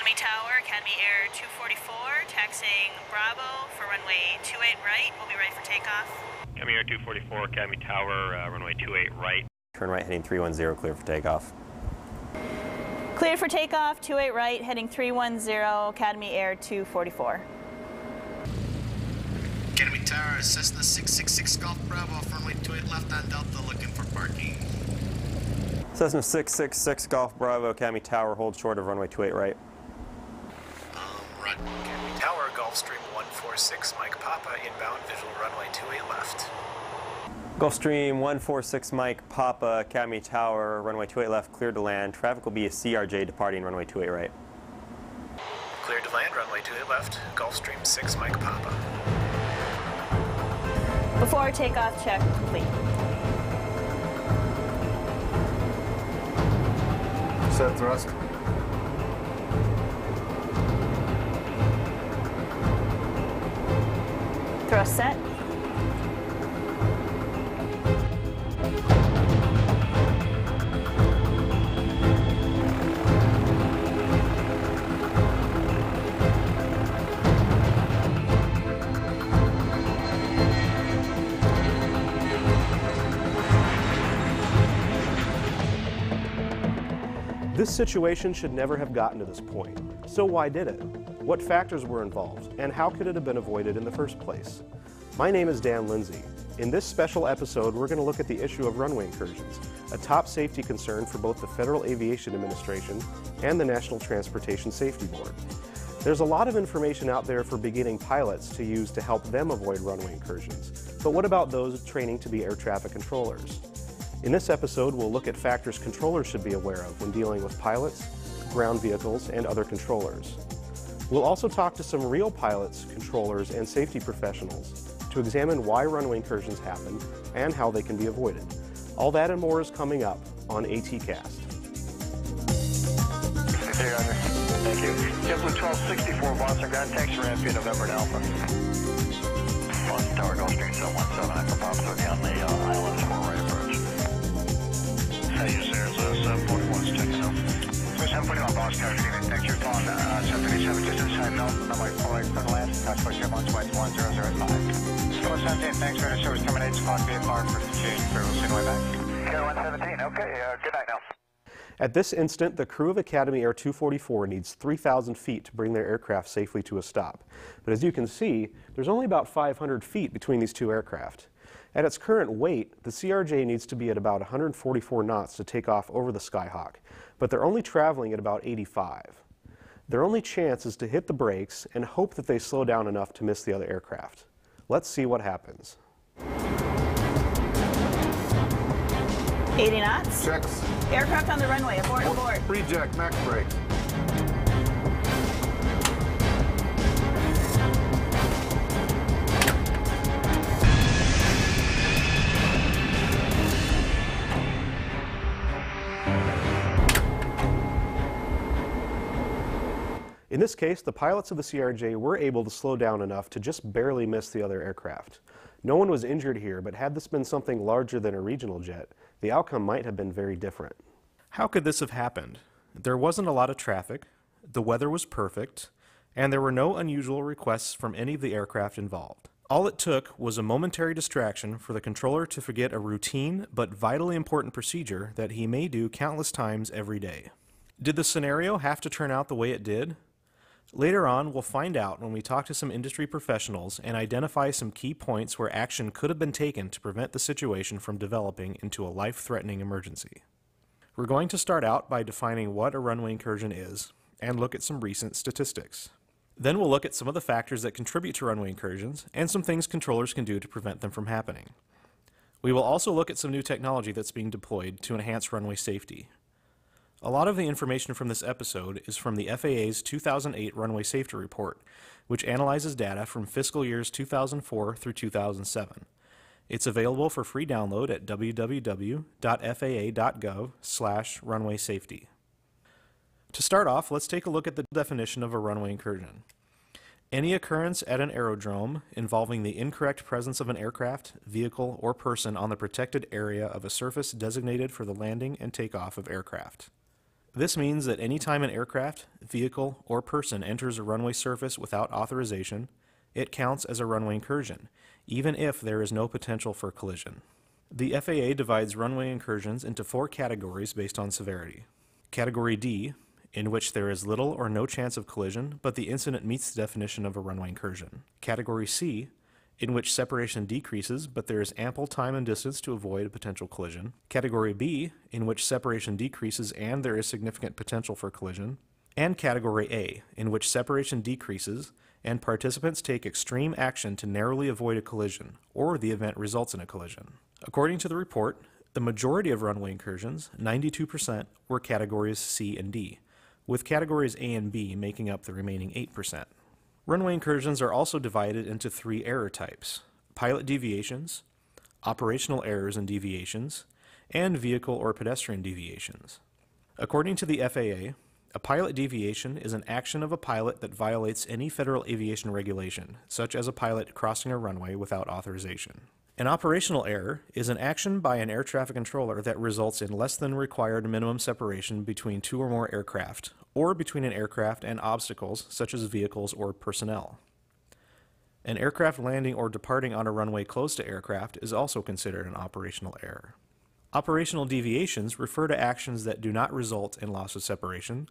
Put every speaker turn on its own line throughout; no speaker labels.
Academy Tower, Academy Air 244, taxiing Bravo for runway 28 right. We'll be ready for takeoff.
Academy Air 244, Academy Tower, runway 28 right.
Turn right heading 310, clear for takeoff.
Clear for takeoff, 28 right, heading 310, Academy Air 244.
Academy Tower, Cessna 666 Golf Bravo, runway 28 left on Delta, looking for parking.
Cessna 666 Golf Bravo, Academy Tower, hold short of runway 28 right.
Run. Academy Tower, Gulfstream 146 Mike Papa, inbound, visual runway 28 left.
Gulfstream 146 Mike Papa, Academy Tower, runway 28 left, cleared to land. Traffic will be a CRJ departing runway 28 right.
Cleared to land, runway 28 left, Gulfstream 6 Mike Papa.
Before takeoff, check complete.
Set thrust.
Thrust set.
This situation should never have gotten to this point. So why did it? What factors were involved, and how could it have been avoided in the first place? My name is Dan Lindsay. In this special episode, we're going to look at the issue of runway incursions, a top safety concern for both the Federal Aviation Administration and the National Transportation Safety Board. There's a lot of information out there for beginning pilots to use to help them avoid runway incursions. But what about those training to be air traffic controllers? In this episode, we'll look at factors controllers should be aware of when dealing with pilots, ground vehicles, and other controllers. We'll also talk to some real pilots, controllers, and safety professionals to examine why runway incursions happen and how they can be avoided. All that and more is coming up on ATCast.
Thank you. JetBlue 1264 Boston, ground taxi ramp via November and Alpha. Boston Tower, Gulfstream 717, I for Pop, so on the islands for right approach. Hey, yes, there's 741's checking out. 741 Boston Tower, thanks for your phone. 737, distance time, no, number 4 for the land, touch for 2 months, flight 1005. Kilo 17, thanks for the service, terminates, clock VFR for change, for way back. Kilo 117, okay, good night now.
At this instant, the crew of Academy Air 244 needs 3,000 feet to bring their aircraft safely to a stop. But as you can see, there's only about 500 feet between these two aircraft. At its current weight, the CRJ needs to be at about 144 knots to take off over the Skyhawk, but they're only traveling at about 85. Their only chance is to hit the brakes and hope that they slow down enough to miss the other aircraft. Let's see what happens.
80 knots.
Checks.
Aircraft on the runway, abort, abort.
Reject, max brake.
In this case, the pilots of the CRJ were able to slow down enough to just barely miss the other aircraft. No one was injured here, but had this been something larger than a regional jet, the outcome might have been very different.
How could this have happened? There wasn't a lot of traffic, the weather was perfect, and there were no unusual requests from any of the aircraft involved. All it took was a momentary distraction for the controller to forget a routine but vitally important procedure that he may do countless times every day. Did the scenario have to turn out the way it did? Later on, we'll find out when we talk to some industry professionals and identify some key points where action could have been taken to prevent the situation from developing into a life-threatening emergency. We're going to start out by defining what a runway incursion is and look at some recent statistics. Then we'll look at some of the factors that contribute to runway incursions and some things controllers can do to prevent them from happening. We will also look at some new technology that's being deployed to enhance runway safety. A lot of the information from this episode is from the FAA's 2008 Runway Safety Report, which analyzes data from fiscal years 2004 through 2007. It's available for free download at www.faa.gov/runway safety. To start off, let's take a look at the definition of a runway incursion. Any occurrence at an aerodrome involving the incorrect presence of an aircraft, vehicle, or person on the protected area of a surface designated for the landing and takeoff of aircraft. This means that any time an aircraft, vehicle, or person enters a runway surface without authorization, it counts as a runway incursion, even if there is no potential for collision. The FAA divides runway incursions into 4 categories based on severity. Category D, in which there is little or no chance of collision, but the incident meets the definition of a runway incursion. Category C, in which separation decreases, but there is ample time and distance to avoid a potential collision. Category B, in which separation decreases and there is significant potential for collision. And Category A, in which separation decreases and participants take extreme action to narrowly avoid a collision, or the event results in a collision. According to the report, the majority of runway incursions, 92%, were categories C and D, with categories A and B making up the remaining 8%. Runway incursions are also divided into 3 error types: pilot deviations, operational errors and deviations, and vehicle or pedestrian deviations. According to the FAA, a pilot deviation is an action of a pilot that violates any federal aviation regulation, such as a pilot crossing a runway without authorization. An operational error is an action by an air traffic controller that results in less than required minimum separation between 2 or more aircraft, or between an aircraft and obstacles such as vehicles or personnel. An aircraft landing or departing on a runway close to aircraft is also considered an operational error. Operational deviations refer to actions that do not result in loss of separation,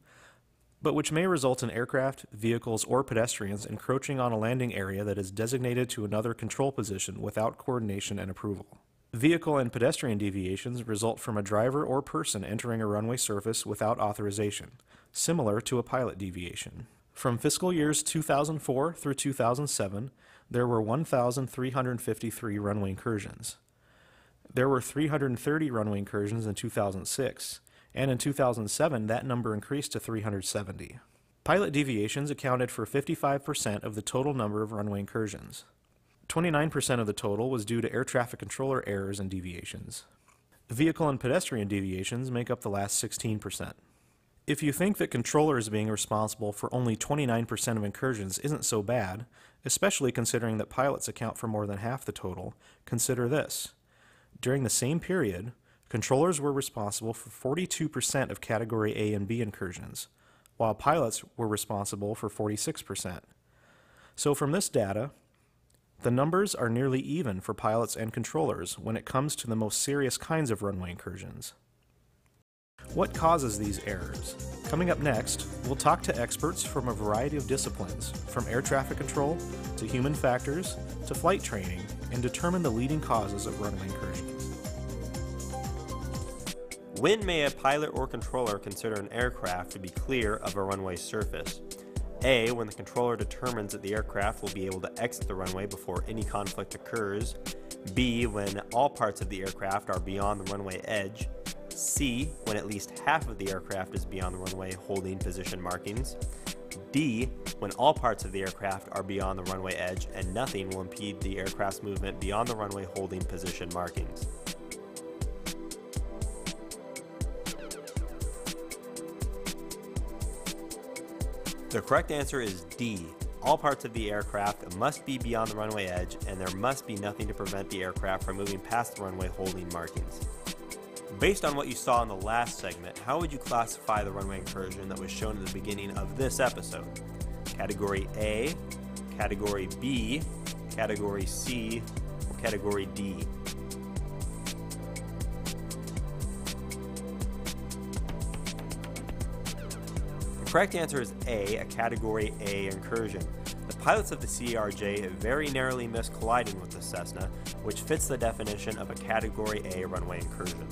but which may result in aircraft, vehicles, or pedestrians encroaching on a landing area that is designated to another control position without coordination and approval. Vehicle and pedestrian deviations result from a driver or person entering a runway surface without authorization, similar to a pilot deviation. From fiscal years 2004 through 2007, there were 1,353 runway incursions. There were 330 runway incursions in 2006, and in 2007 that number increased to 370. Pilot deviations accounted for 55% of the total number of runway incursions. 29% of the total was due to air traffic controller errors and deviations. Vehicle and pedestrian deviations make up the last 16%. If you think that controllers being responsible for only 29% of incursions isn't so bad, especially considering that pilots account for more than half the total, consider this. During the same period, controllers were responsible for 42% of Category A and B incursions, while pilots were responsible for 46%. So from this data, the numbers are nearly even for pilots and controllers when it comes to the most serious kinds of runway incursions. What causes these errors? Coming up next, we'll talk to experts from a variety of disciplines, from air traffic control to human factors to flight training, and determine the leading causes of runway incursions.
When may a pilot or controller consider an aircraft to be clear of a runway surface? A, when the controller determines that the aircraft will be able to exit the runway before any conflict occurs. B, when all parts of the aircraft are beyond the runway edge. C, when at least half of the aircraft is beyond the runway holding position markings. D, when all parts of the aircraft are beyond the runway edge and nothing will impede the aircraft's movement beyond the runway holding position markings. The correct answer is D. All parts of the aircraft must be beyond the runway edge, and there must be nothing to prevent the aircraft from moving past the runway holding markings. Based on what you saw in the last segment, how would you classify the runway incursion that was shown at the beginning of this episode? Category A, Category B, Category C, or Category D? The correct answer is A, a Category A incursion. The pilots of the CRJ very narrowly missed colliding with the Cessna, which fits the definition of a Category A runway incursion.